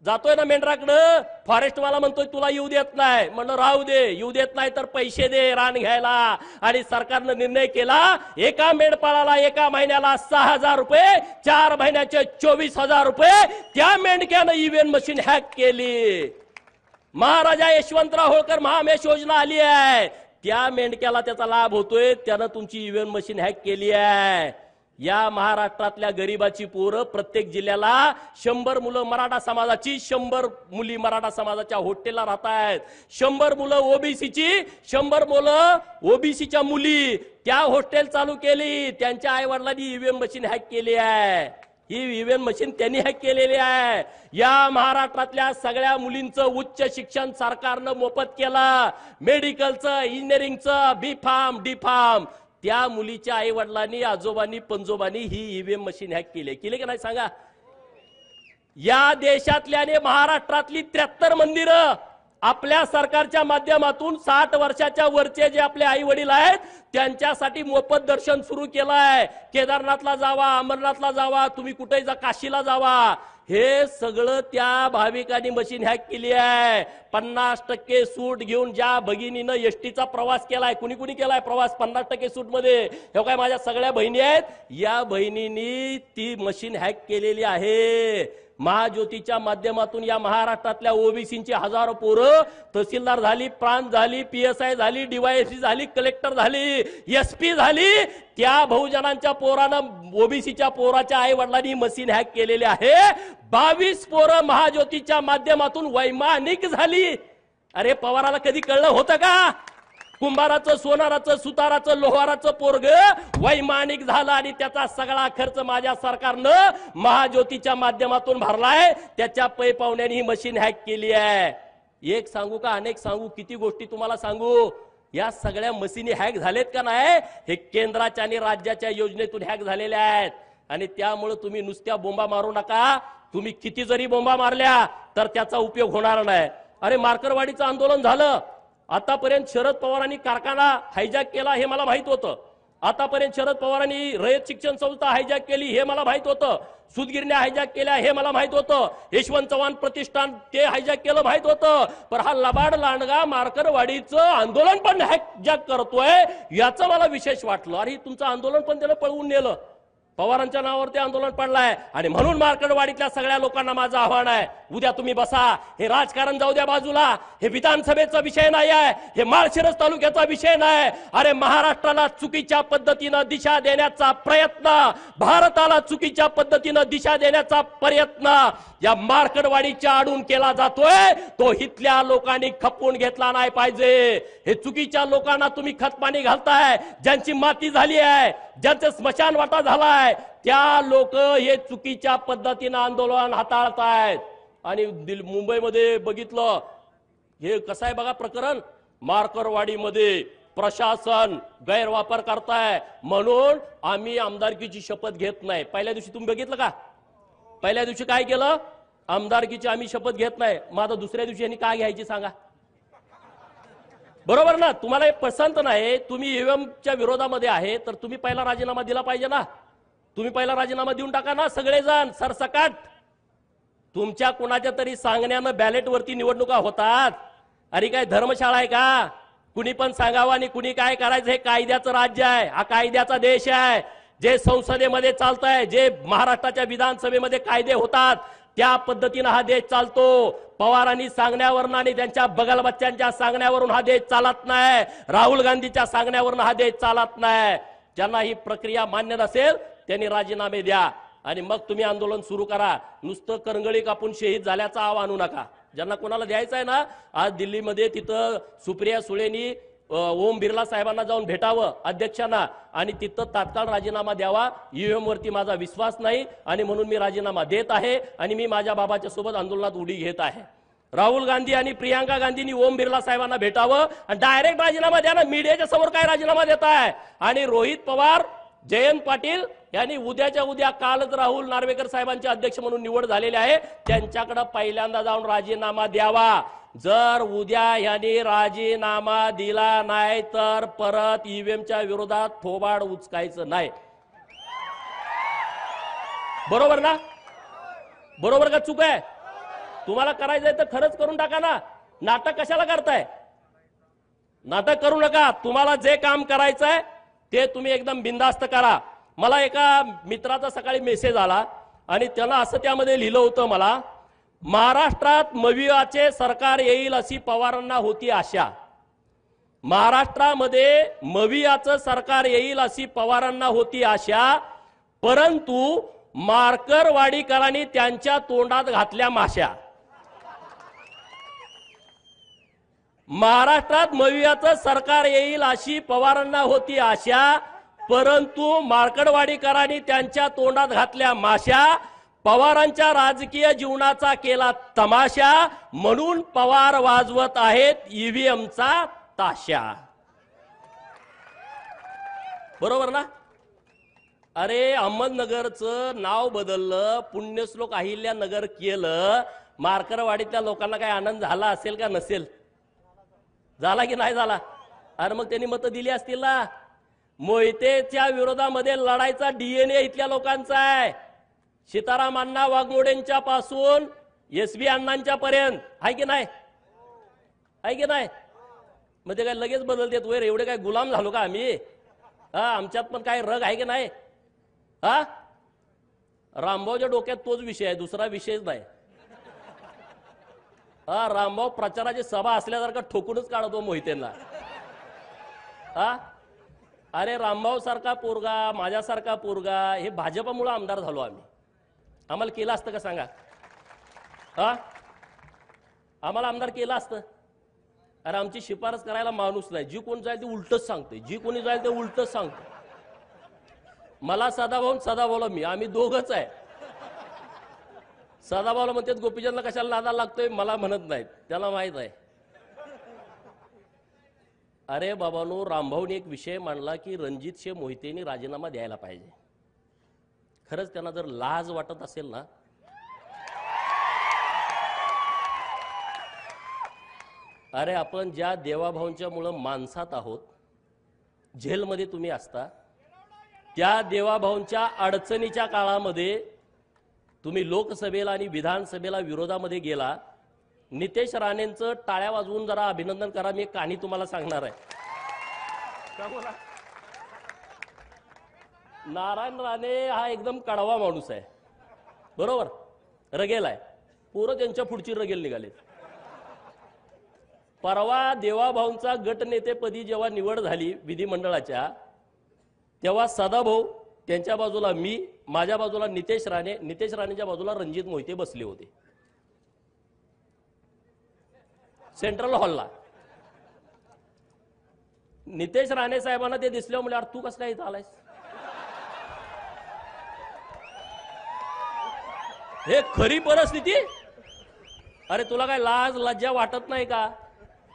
जातोय ना मेंढराकडं, फॉरेस्टवाला म्हणतोय तुला येऊ देत नाही. म्हणलं राहू दे, येऊ देत नाही तर पैसे दे रान घ्यायला. आणि सरकारनं निर्णय केला, एका मेंढपाळाला एका महिन्याला 6,000 रुपये, 4 महिन्याचे 24,000 रुपये. त्या मेंढक्यानं ईव्हीएम मशीन हॅक केली. महाराजा यशवंतराव होळकर महामेश योजना आली आहे, त्या मेंढक्याला त्याचा लाभ होतोय. त्यानं तुमची ईव्हीएम मशीन हॅक केली आहे. या महाराष्ट्रातल्या गरीबाची पोरं प्रत्येक जिल्ह्याला 100 मुलं मराठा समाजाची, 100 मुली मराठा समाजाच्या हॉस्टेलला राहत आहेत. 100 मुलं ओबीसीची, 100 मुलं ओबीसीच्या मुली. त्या हॉस्टेल चालू केली. त्यांच्या आई वडिलांनी ईव्हीएम मशीन हॅक केली आहे. ही ईव्हीएम मशीन त्यांनी हॅक केलेली आहे. या महाराष्ट्रातल्या सगळ्या मुलींचं उच्च शिक्षण सरकारनं मोफत केलं. मेडिकलचं, इंजिनिअरिंगचं, बी फार्म, डी फार्म. त्या मुलीच्या आई वडिलांनी, आजोबांनी, पंजोबांनी ही ईव्हीएम मशीन हॅक केली की नाही सांगा? या देशातल्या आणि महाराष्ट्रातली 73 मंदिरं आपल्या सरकारच्या माध्यमातून 60 वर्षाच्या वरचे जे आपले आई वडील आहेत त्यांच्यासाठी मोफत दर्शन सुरू केलंय. केदारनाथला जावा, अमरनाथला जावा, तुम्ही कुठेही जा, काशीला जावा. हे सगळं त्या भाविकांनी मशीन हॅक केली आहे। 50% सूट घेऊन ज्या भगिनीनं एसटीचा प्रवास केलाय, कुणी कुणी केलाय प्रवास 50% सूट मध्ये, हे काय माझ्या सगळ्या बहिणी आहेत, या बहिणींनी ती मशीन हॅक केलेली आहे। महाज्योतीच्या माध्यमातून या महाराष्ट्रातल्या ओबीसींची हजारो पोरं तहसीलदार झाली, प्रांत झाली, पीएसआय झाली, डीवायएसपी झाली, कलेक्टर झाली, एसपी झाली। त्या बहुजनांच्या पोरानं ओबीसीच्या पोराच्या आई वडिलांनी मशीन हॅक केलेली आहे। 22 पोरं महाज्योतीच्या माध्यमातून वैमानिक झाली। अरे पवाराला कधी कळलं होतं का? कुंभाराचं, सोनाराचं, सुताराचं, लोहाराचं पोरग वैमानिक झालं आणि त्याचा सगळा खर्च माझ्या सरकारनं महाज्योतीच्या माध्यमातून भरलाय। त्याच्या पै पाहुण्याने ही मशीन हॅक केली आहे। एक सांगू का, अनेक सांगू, किती गोष्टी तुम्हाला सांगू? या सगळ्या मशीनी हॅक झालेत का नाही? हे केंद्राच्या आणि राज्याच्या योजनेतून हॅक झालेल्या आहेत। आणि त्यामुळे तुम्ही नुसत्या बोंबा मारू नका। तुम्ही किती जरी बोंबा मारल्या तर त्याचा उपयोग होणार नाही। अरे मार्करवाडीचं आंदोलन झालं, आतापर्यंत शरद पवारांनी कारखाना हायजॅक केला हे मला माहित होतं। आतापर्यंत शरद पवारांनी रयत शिक्षण संस्था हायजॅक केली हे मला माहित होतं। सूतगिरण्या हायजॅक केल्या हे मला माहित होतं। यशवंत चव्हाण प्रतिष्ठान ते हायजॅक केलं माहित होतं। पण हा लबाड लांडगा मार्करवाडीचं आंदोलन पण हायजॅक करतोय, याचं मला विशेष वाटलं। अरे तुमचं आंदोलन पण त्याला पळवून नेलं, पवारांच्या नावावरती आंदोलन पडलाय। आणि म्हणून मार्करवाडीतल्या सगळ्या लोकांना माझं आव्हान आहे, उद्या तुम्ही बसा, हे राजकारण जाऊ द्या बाजूला, हे विधानसभेचा विषय नाही आहे, हे माळशिरस तालुक्याचा विषय नाही। अरे महाराष्ट्राला चुकीच्या पद्धतीनं दिशा देण्याचा प्रयत्न, भारताला चुकीच्या पद्धतीनं दिशा देण्याचा प्रयत्न या मार्करवाडीच्या आडून केला जातोय, तो इथल्या लोकांनी खपवून घेतला नाही पाहिजे। हे चुकीच्या लोकांना तुम्ही खतपाणी घालताय, ज्यांची माती झाली आहे, ज्यांचं स्मशान वाटा झालाय, त्या लोक हे चुकीच्या पद्धतीनं आंदोलन हाताळतायत। आणि मुंबईमध्ये बघितलं हे कसं आहे बघा प्रकरण, मार्करवाडीमध्ये प्रशासन गैरवापर करताय म्हणून आम्ही आमदारकीची शपथ घेत नाही। पहिल्या दिवशी तुम्ही बघितलं का? पहिल्या दिवशी काय केलं? आमदारकीची आम्ही शपथ घेत नाही। माझा दुसऱ्या दिवशी यांनी काय घ्यायची सांगा? बरोबर ना? तुम्हाला हे पसंत नाही, तुम्ही ईव्हीएमच्या विरोधामध्ये आहे, तर तुम्ही पहिला राजीनामा दिला पाहिजे ना। तुम्ही पहिला राजीनामा देऊन टाका ना सगळेजण सरसकट। तुमच्या कुणाच्या तरी सांगण्यानं बॅलेटवरती निवडणुका होतात। अरे काय धर्मशाळा आहे का? कुणी पण सांगावं आणि कुणी काय करायचं? हे कायद्याचं राज्य आहे, हा कायद्याचा देश आहे। जे संसदेमध्ये चालतंय, जे महाराष्ट्राच्या विधानसभेमध्ये कायदे होतात, त्या पद्धतीनं हा देश चालतो। पवारांनी सांगण्यावरून आणि त्यांच्या बगलबच्च्यांच्या सांगण्यावरून हा देश चालत नाही, राहुल गांधीच्या सांगण्यावरून हा देश चालत नाही। ज्यांना ही प्रक्रिया मान्य नसेल त्यांनी राजीनामे द्या आणि मग तुम्ही आंदोलन सुरू करा। नुसतं करंगळी कापून शहीद झाल्याचा आव आणू नका। ज्यांना कोणाला द्यायचं आहे ना, आज दिल्लीमध्ये तिथं सुप्रिया सुळेंनी ओम बिर्ला साहेबांना जाऊन भेटावं अध्यक्षांना आणि तिथं तात्काळ राजीनामा द्यावा। ईव्हीएम वरती माझा विश्वास नाही आणि म्हणून मी राजीनामा देत आहे आणि मी माझ्या बाबाच्या सोबत आंदोलनात उडी घेत आहे। राहुल गांधी आणि प्रियांका गांधींनी ओम बिर्ला साहेबांना भेटावं आणि डायरेक्ट राजीनामा द्या ना। मीडियाच्या समोर काय राजीनामा देत आहे? आणि रोहित पवार, जयंत पाटील यांनी उद्याच्या उद्या, कालच राहुल नार्वेकर साहेबांचे अध्यक्ष म्हणून निवड झालेली आहे, त्यांच्याकडे पहिल्यांदा जाऊन राजीनामा द्यावा। जर उद्या यांनी राजीनामा दिला नाही तर परत ईव्हीएमच्या विरोधात थोबाड उचकायचं नाही। बरोबर ना? बरोबर का चूक आहे? तुम्हाला करायचंय तर खरंच करून टाका ना। नाटक कशाला करताय? नाटक करू नका। तुम्हाला जे काम करायचंय ते तुम्ही एकदम बिनधास्त करा। मला एका मित्राचा सकाळी मेसेज आला आणि त्यानं असं त्यामध्ये लिहिलं होतं, मला महाराष्ट्रात मविआचे सरकार येईल अशी पवारांना होती आशा। महाराष्ट्रामध्ये मविआचं सरकार येईल अशी पवारांना होती आशा, परंतु मार्करवाडीकरांनी त्यांच्या तोंडात घातल्या माश्या। महाराष्ट्रात मविआचं सरकार येईल अशी पवारांना होती आशा, परंतु मार्करवाडीकरांनी त्यांच्या तोंडात घातल्या माश्या। पवारांच्या राजकीय जीवनाचा केला तमाशा, म्हणून पवार वाजवत आहेत ईव्हीएमचा ताशा। बरोबर ना? अरे अहमदनगरचं नाव बदललं, पुण्यश्लोक अहिल्यानगर केलं, मार्करवाडीतल्या लोकांना काय आनंद झाला असेल का नसेल? झाला की नाही झाला? अरे मग त्यांनी मतं दिली असतील ना। मोहितेच्या विरोधामध्ये लढायचा डीएनए इथल्या लोकांचा आहे। सीताराम अण्णा वाघमोडेंच्या पासून एसबी अण्णांच्या पर्यंत आहे की नाही? आहे की नाही? मग ते काय लगेच बदलतेत वर? एवढे काय गुलाम झालो का आम्ही? आमच्यात पण काय रग आहे की नाही? हा, रामभाऊच्या डोक्यात तोच विषय आहे, दुसरा विषयच नाही. रामभाऊ प्रचाराची सभा असल्यासारखा ठोकूनच काढतो मोहितेंना. अरे रामभाऊ सारखा पोरगा, माझ्यासारखा पोरगा, हे भाजपमुळे आमदार झालो आम्ही. आम्हाला केलं असतं का सांगा? आम्हाला आमदार केलं असतं? अरे आमची शिफारस करायला माणूस नाही, जी कोण जाईल ते उलटच सांगते, जी कोणी जाईल ते उलटच सांगते. मला सदाभाऊला मी, आम्ही दोघच आहे. सदाभाऊला म्हणतात गोपीचंदला कशाला नादाला लागतोय, मला म्हणत नाहीत, त्याला माहित आहे. अरे बाबांनो, रामभाऊने एक विषय मांडला की रणजित मोहितेंनी राजीनामा द्यायला पाहिजे. खरंच त्यांना जर लाज वाटत असेल ना, अरे आपण ज्या देवाभाऊंच्या मुळे माणसात आहोत, जेलमध्ये तुम्ही असता, त्या देवाभाऊंच्या अडचणीच्या काळामध्ये तुम्ही लोकसभेला आणि विधानसभेला विरोधामध्ये गेला. नितेश राणेंचं टाळ्या वाजवून जरा अभिनंदन करा. मी एक कहाणी तुम्हाला सांगणार आहे. नारायण राणे हा एकदम कडवा माणूस आहे, बरोबर, रगेल आहे. पोरं त्यांच्या पुढची रगेल निघाले. परवा देवाभाऊंचा गटनेतेपदी जेव्हा निवड झाली विधिमंडळाच्या, तेव्हा सदाभाऊ त्यांच्या बाजूला मी, माझ्या बाजूला नितेश राणे, नितेश राणेच्या बाजूला रणजित मोहिते बसले होते सेंट्रल हॉलला. नितेश राणे साहेबांना ते दिसले, म्हणजे अरे तू कसं काय इथं आलायस? हे खरी परिस्थिती. अरे तुला काय लाज लज्जा वाटत नाही का?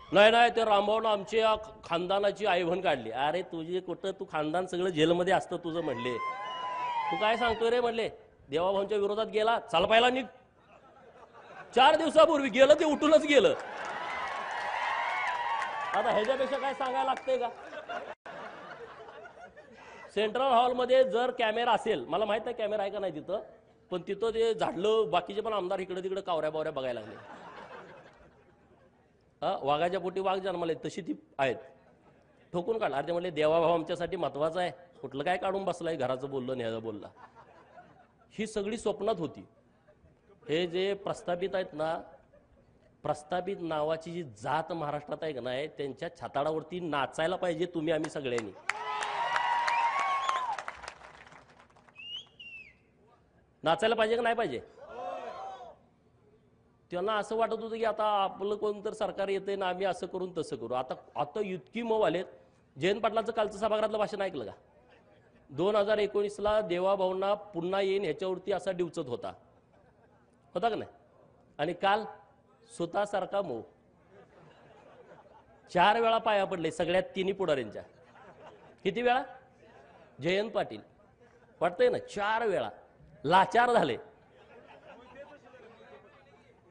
नाही नाही, ते रामभाऊनं आमच्या खानदानाची आईवण काढली. अरे तुझी कुठं, तू खानदान सगळं जेलमध्ये असतं तुझं म्हणले. तू काय सांगतोय रे म्हणले? देवाभाऊंच्या विरोधात गेला, चाल पाहिला निघ. 4 दिवसापूर्वी गेलं ते उठूनच गेलं. आता ह्याच्यापेक्षा काय सांगायला लागतंय का? सेंट्रल हॉलमध्ये जर कॅमेरा असेल, मला माहित नाही कॅमेरा आहे का नाही तिथं, पण तिथं ते झाडलं, बाकीचे पण आमदार इकडे तिकडे कावऱ्या बावऱ्या बघायला लागले. वाघाच्या पोटी वाघ जन्माले तशी ती आहेत, ठोकून काढला. अरे म्हणले देवाभाऊ आमच्यासाठी महत्वाचा आहे, कुठलं काय काढून बसलाय, घराचं बोललं न्यायचं बोलला. ही सगळी स्वप्नात होती. हे जे प्रस्थापित आहेत ना, प्रस्थापित नावाची जी जात महाराष्ट्रात आहे का नाही, त्यांच्या छाताडावरती नाचायला पाहिजे तुम्ही आम्ही सगळ्यांनी. नाचायला पाहिजे का नाही पाहिजे? त्यांना असं वाटत होतं की आता आपलं कोणतर सरकार येते ना, आम्ही असं करून तसं करू. आता इतकी मऊ आलेत. जयंत पाटलाचं कालचं सभागृहातलं भाषण ऐकलं का? 2019ला देवाभाऊंना पुन्हा येईन ह्याच्यावरती असा डिवचत होता का नाही? आणि काल स्वतःसारखा मऊ 4 वेळा पाया पडले सगळ्यात तिन्ही पुढाऱ्यांच्या. किती वेळा? जयंत पाटील वाटतंय ना, 4 वेळा लाचार झाले.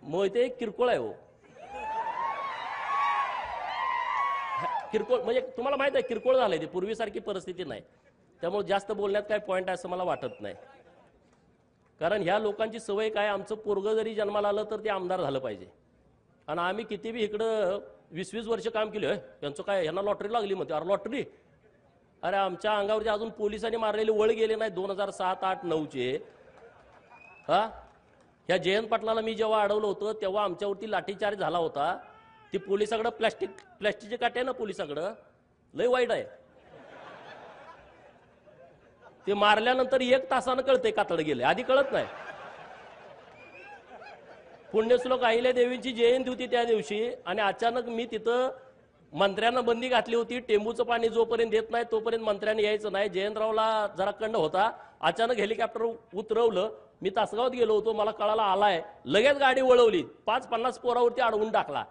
मोहिते किरकोळ आहे हो, किरकोळ म्हणजे तुम्हाला माहित आहे किरकोळ झालंय ते, पूर्वीसारखी परिस्थिती नाही. त्यामुळे जास्त बोलण्यात काय पॉइंट आहे असं मला वाटत नाही. कारण ह्या लोकांची सवय काय, आमचं पोरगं जरी जन्माला आलं तर ते आमदार झालं पाहिजे. आणि आम्ही किती बी इकडं 20-20 वर्ष काम केलं, त्यांचं काय ह्यांना लॉटरी लागली म्हणते. अरे लॉटरी? अरे आमच्या अंगावरती अजून पोलिसांनी मारलेले वळ गेले नाही 2007, 8, 9चे. ह्या जयंत पाटलाला मी जेव्हा अडवलं होतं तेव्हा आमच्यावरती लाठीचार्ज झाला होता. ती पोलिसाकडं प्लॅस्टिकचे काटे ना, पोलिसाकडं लय वाईट आहे. ते मारल्यानंतर 1 तासानं कळते कातड गेले, आधी कळत नाही. पुण्यश्लोक अहिल्या देवींची जयंती होती त्या दिवशी, आणि अचानक मी तिथं मंत्र्यांना बंदी घातली होती. टेंबूचं पाणी जोपर्यंत देत नाही तोपर्यंत मंत्र्यांनी यायचं नाही. जयंतरावला जरा कंड होता. अचानक हेलिकॉप्टर उतरवलं. मी तासगावात गेलो होतो, मला कळाला आलाय, लगेच गाडी वळवली, 5-50 पोरावरती अडवून टाकला.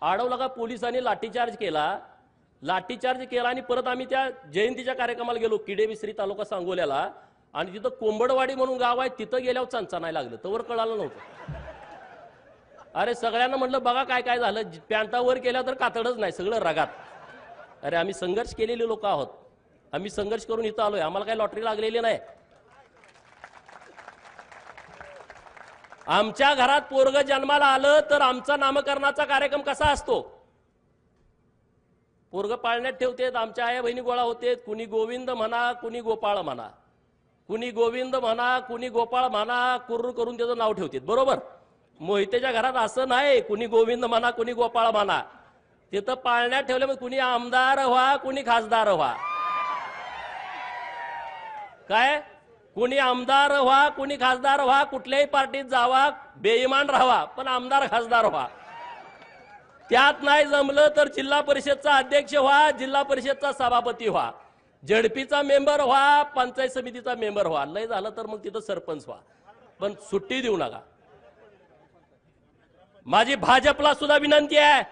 अडवला का पोलिसांनी लाठीचार्ज केला. आणि परत आम्ही त्या जयंतीच्या कार्यक्रमाला गेलो, किडेबिसरी तालुका सांगोल्याला. आणि तिथं कोंबडवाडी म्हणून गाव आहे, तिथं गेल्यावर चंचानाय लागलं, तवर कळालं नव्हतं. अरे सगळ्यांना म्हटलं बघा काय काय झालं, पॅन्टावर केल्या तर कातडच नाही, सगळं रगात. अरे आम्ही संघर्ष केलेले लोक आहोत, आम्ही संघर्ष करून इथं आलोय, आम्हाला काही लॉटरी लागलेली नाही. आमच्या घरात पोरग जन्माला आलं तर आमचा नामकरणाचा कार्यक्रम कसा असतो? पोरग पाळण्यात ठेवतेत, आमच्या आया बहिणी गोळा होतेत, कुणी गोविंद म्हणा कुणी गोपाळ म्हणा, कुणी गोविंद म्हणा कुणी गोपाळ म्हणा, कुर्र करून त्याचं नाव ठेवतेत. बरोबर? मोहितेच्या घरात असं नाही, कुणी गोविंद म्हणा कुणी गोपाळ म्हणा. तिथं पाळण्यात ठेवल्यामुळे कुणी आमदार व्हा कुणी खासदार व्हा. काय? कुणी आमदार व्हा कुणी खासदार व्हा, कुठल्याही पार्टीत जावा, बेईमान राहावा, पण आमदार खासदार व्हा. त्यात नाही जमलं तर जिल्हा परिषदचा अध्यक्ष व्हा, जिल्हा परिषदचा सभापती व्हा, झडपीचा मेंबर व्हा, पंचायत समितीचा मेंबर व्हा, लय झालं तर मग तिथं सरपंच व्हा, पण सुट्टी देऊ नका. माझी भाजपला सुद्धा विनंती आहे,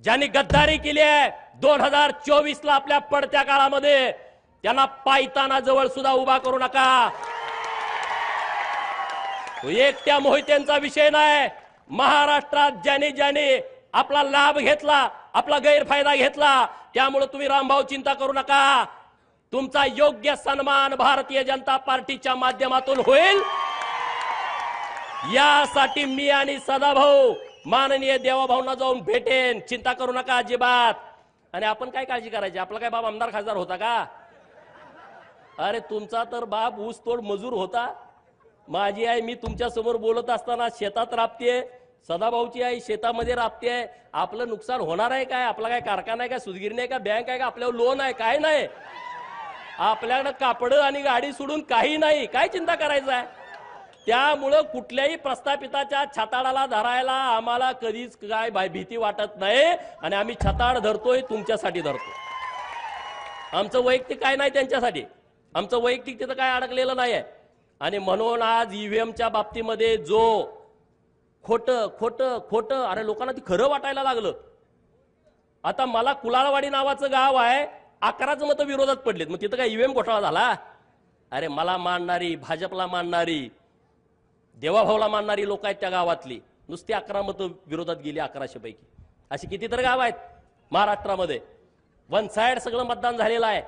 ज्यांनी गद्दारी केली आहे 2024ला आपल्या पडत्या काळामध्ये, त्यांना पायताना जवळ सुद्धा उभा करू नका. एकट्या मोहित्यांचा विषय नाही, महाराष्ट्रात ज्याने ज्याने आपला लाभ घेतला, आपला गैरफायदा घेतला, त्यामुळे तुम्ही रामभाऊ चिंता करू नका. तुमचा योग्य सन्मान भारतीय जनता पार्टीच्या माध्यमातून होईल. यासाठी मी आणि सदाभाऊ माननीय देवाभाऊंना जाऊन भेटेन, चिंता करू नका अजिबात. आणि आपण काय काळजी करायची? आपला काय बाप आमदार खासदार होता का? अरे तुमचा तर बाप ऊस तोड मजूर होता. माझी आई मी तुमच्या समोर बोलत असताना शेतात राबतेय, सदाभाऊची आई शेतामध्ये राबतेय. आपलं नुकसान होणार आहे काय? आपला काय कारखाना आहे का, सुदगिरणी आहे का, बँक आहे का, आपल्यावर लोन आहे? काय नाही. आपल्याकडे कापड आणि गाडी सोडून काही नाही. काय चिंता करायचं आहे? त्यामुळं कुठल्याही प्रस्थापिताच्या छाताडाला धरायला आम्हाला कधीच काय भीती वाटत नाही. आणि आम्ही छताड धरतोय, तुमच्यासाठी धरतो. आमचं वैयक्तिक काय नाही त्यांच्यासाठी, आमचं वैयक्तिक तिथं काय अडकलेलं नाही आहे. आणि म्हणून आज ईव्हीएमच्या बाबतीमध्ये जो खोटं खोटं खोटं, अरे लोकांना ती खरं वाटायला लागलं. आता मला कुलाळवाडी नावाचं गाव आहे, 11च मतं विरोधात पडलेत, मग तिथं काय ईव्हीएम घोटाळा झाला? अरे मला मानणारी, भाजपला मानणारी, देवाभाऊला मानणारी लोक आहेत त्या गावातली, नुसती 11 मतं विरोधात गेली 1100 पैकी. अशी कितीतरी गाव आहेत महाराष्ट्रामध्ये. वन साइड सगळं मतदान झालेलं आहे.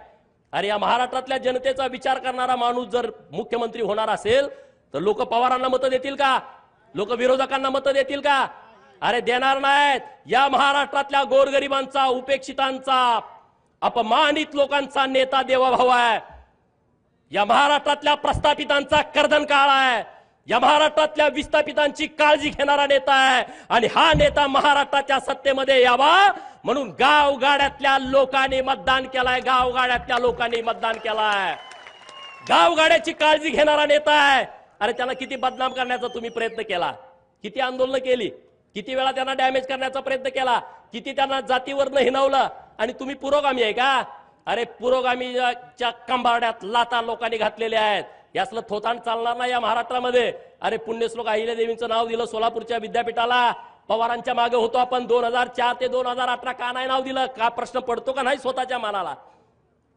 अरे या महाराष्ट्रातल्या जनतेचा विचार करणारा माणूस जर मुख्यमंत्री होणार असेल तर लोक पवारांना मतं देतील का? लोक विरोधकांना मतं देतील का? अरे देणार नाहीत. या महाराष्ट्रातल्या गोरगरिबांचा, उपेक्षितांचा, अपमानित लोकांचा नेता देवाभाऊ आहे. या महाराष्ट्रातल्या प्रस्थापितांचा कर्दन काळ आहे. या महाराष्ट्रातल्या विस्थापितांची काळजी घेणारा नेता आहे. आणि हा नेता महाराष्ट्राच्या सत्तेमध्ये यावा म्हणून गावगाड्यातल्या लोकांनी मतदान केलाय. गावगाड्यातल्या लोकांनी मतदान केलाय. गावगाड्याची काळजी घेणारा नेता आहे. अरे त्याला किती बदनाम करण्याचा तुम्ही प्रयत्न केला, किती आंदोलन केली, किती वेळा त्यांना डॅमेज करण्याचा प्रयत्न केला, किती त्यांना जातीवरनं हिनवलं. आणि तुम्ही पुरोगामी आहे का? अरे पुरोगामीच्या कंबाड्यात लाता लोकांनी घातलेल्या आहेत. यासलं थोतांड चालणार नाही या महाराष्ट्रामध्ये. अरे पुण्यश्लोक अहिल्यादेवींचं नाव दिलं सोलापूरच्या विद्यापीठाला. पवारांच्या मागे होतो आपण 2004 ते 2018. का नाही नाव दिलं? का प्रश्न पडतो का नाही स्वतःच्या मनाला?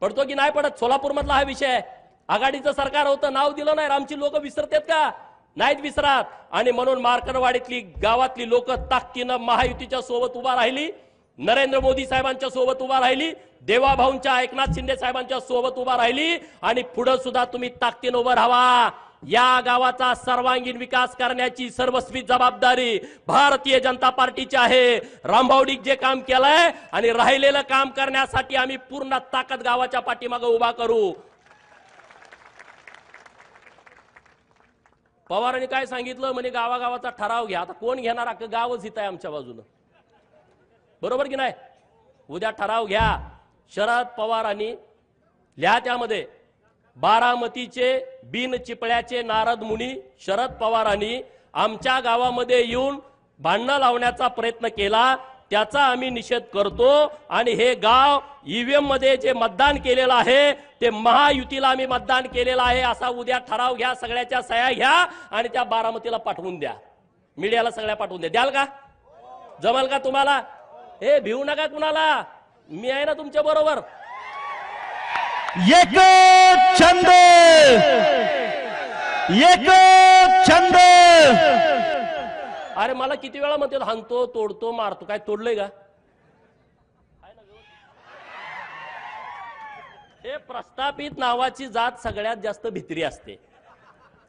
पडतो की नाही पडत? सोलापूर मधला हा विषय. आघाडीचं सरकार होतं, नाव दिलं नाही. आमची लोक विसरतात का? नाहीत विसरत. आणि म्हणून मार्कनवाडीतली गावातली लोक ताकदीनं महायुतीच्या सोबत उभा राहिली, नरेंद्र मोदी साहेबांच्या सोबत उभा राहिली, देवाभाऊंच्या, एकनाथ शिंदे साहेबांच्या सोबत उभा राहिली. आणि पुढे सुद्धा तुम्ही ताकदीनं उभं राहा. या गावाचा सर्वांगीण विकास करण्याची सर्वस्वी जबाबदारी भारतीय जनता पार्टीची आहे. रामभाऊनी जे काम केलंय आणि राहिलेलं काम करण्यासाठी आम्ही पूर्ण ताकद गावाच्या पाठीमागे उभा करू. पवारांनी काय सांगितलं म्हणे, गावागावाचा ठराव घ्या. आता कोण घेणार? अख्खं गावच हित आहे आमच्या बाजूनं. बरोबर की नाही? उद्या ठराव घ्या. शरद पवारांनी लिहा त्यामध्ये, बारामतीचे बिन चिपळ्याचे नारद मुनी शरद पवारांनी आमच्या गावामध्ये येऊन भांडणं लावण्याचा प्रयत्न केला, त्याचा आम्ही निषेध करतो. आणि हे गाव ईव्हीएम मध्ये जे मतदान केलेलं आहे ते महायुतीला आम्ही मतदान केलेलं आहे असा उद्या ठराव घ्या. सगळ्याच्या सह्या घ्या आणि त्या बारामतीला पाठवून द्या. मीडियाला सगळ्या पाठवून द्या. द्याल का? जमल का तुम्हाला? हे भिवू नका कुणाला, मी आहे ना तुमच्या बरोबर. एक छंद, एक छंद. अरे मला किती वेळा म्हणते हाणतो, तोडतो, मारतो. काय तोडलंय का? हे प्रस्थापित नावाची जात सगळ्यात जास्त भित्री असते.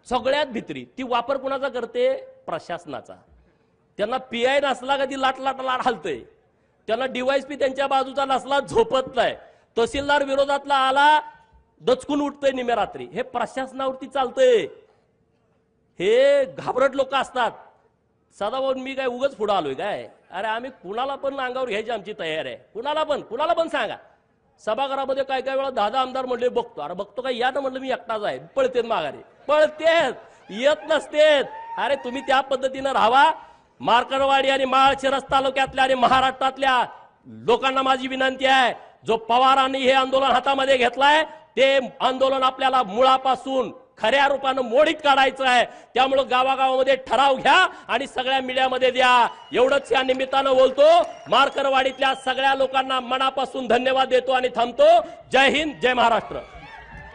सगळ्यात भित्री ती वापर कुणाचा करते? प्रशासनाचा. त्यांना पीआय नसला का ती लाट हलतय, त्यांना डीवायएसपी त्यांच्या बाजूचा नसला झोपत नाही, तहसीलदार विरोधातला आला दचकून उठतंय निम्या रात्री. हे प्रशासनावरती चालतंय. हे घाबरट लोक असतात. सदाभाऊ मी काय उगाच पुढे आलोय काय? अरे आम्ही कुणाला पण अंगावर घ्यायची आमची तयार आहे. कुणाला पण सांगा. सभागृहामध्ये काय काय वेळा 10 आमदार म्हणले बघतो. अरे बघतो काय? या ना म्हणलं मी एकटाच आहे. पळतेत माघारी, पळतेत, येत नसतेत. अरे तुम्ही त्या पद्धतीनं राहावा. मार्करवाडी आणि माळशिरस तालुक्यातल्या आणि महाराष्ट्रातल्या लोकांना माझी विनंती आहे, जो पवारांनी हे आंदोलन हातामध्ये घेतलाय ते आंदोलन आपल्याला मुळापासून खऱ्या रूपानं मोडीत काढायचं आहे. त्यामुळे गावागावामध्ये ठराव घ्या आणि सगळ्या मीडियामध्ये द्या. एवढंच या निमित्तानं बोलतो. मार्करवाडीतल्या सगळ्या लोकांना मनापासून धन्यवाद देतो आणि थांबतो. जय हिंद, जय महाराष्ट्र.